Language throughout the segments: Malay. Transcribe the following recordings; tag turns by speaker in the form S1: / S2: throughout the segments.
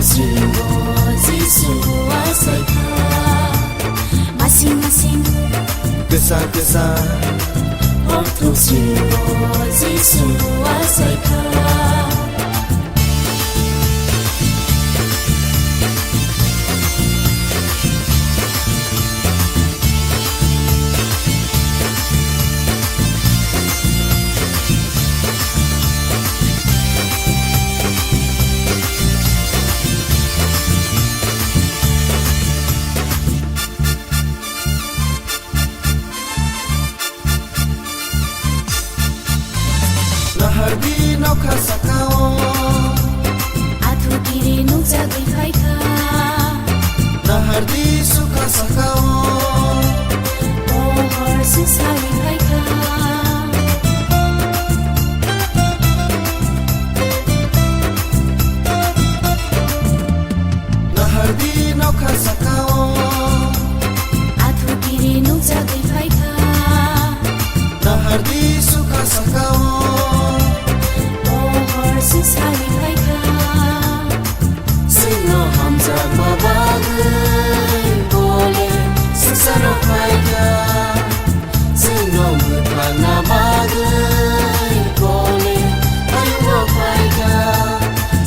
S1: 是我耶稣我在他masing-masing
S2: Gesa-gesa
S1: waktu si我耶稣我在他
S2: Lahardi nauka sakao
S1: Atu kiri nung jagai khai kha
S2: Lahardi suka sakao
S1: Ohor susari khai kha
S2: Lahardi nauka sakao
S1: Atu kiri nung jagai khai kha
S2: Lahardi suka sakao
S1: susari khai kha
S2: Sino hamza mabagai bole sesaro khai kha Sino mutana bagai bole ayubo khai kha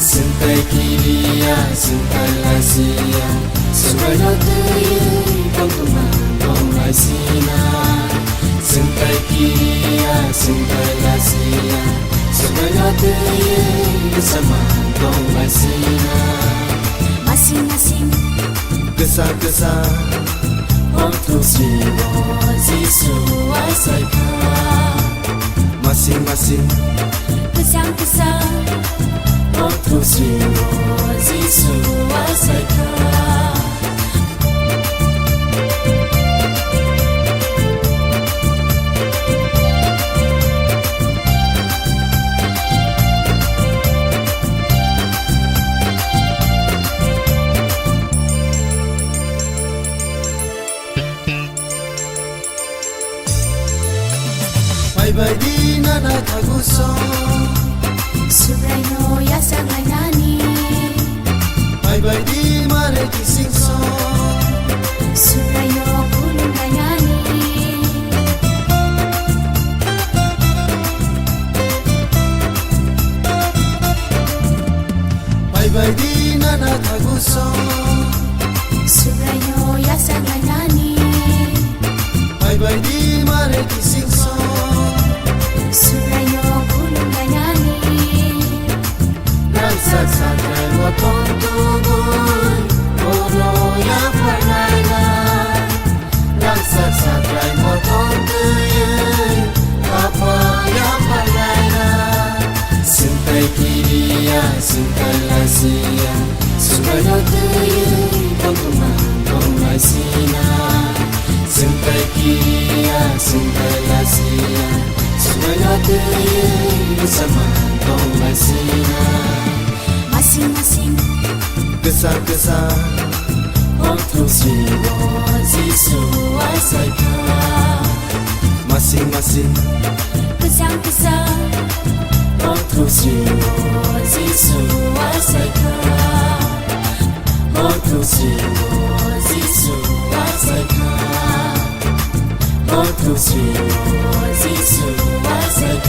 S2: Sintai kiriya sintai lasia Sungai no tuyu panguma dongai sina Sintai kiriya sintai lasia Sungai no tuyu bersama dongai sina
S1: masing-masing
S2: Gesa-gesa
S1: waktu si我耶稣我在他
S2: masing-masing
S1: Kesang-kesang waktu si我耶稣我在他
S2: Bye-bye di nana taguso
S1: Subray no yasang ay nani
S2: Bye-bye di mare kisingso
S1: Subray no kulong ay nani
S2: Bye-bye di nana taguso
S1: Subray no yasang ay nani
S2: Bye-bye di mare kisingso
S1: Subray no kulong ay nani
S2: Nagsasakay mo tong tuboy Puro ya panayla Nagsasakay mo tong tuyoy Kapwa ya panayla Sintay kiriya, sintay lasia Sungai no tuyoy pagkumandong ay sina Sintay kiriya, sintay lasia Sungai no tuyoy bersama dongai sina
S1: Masing-masing
S2: Gesa-gesa
S1: waktu si我耶稣我在他
S2: masing-masing
S1: Kesang-kesang waktu si我耶稣我在他waktu si我耶稣我在他waktu si我耶稣我在他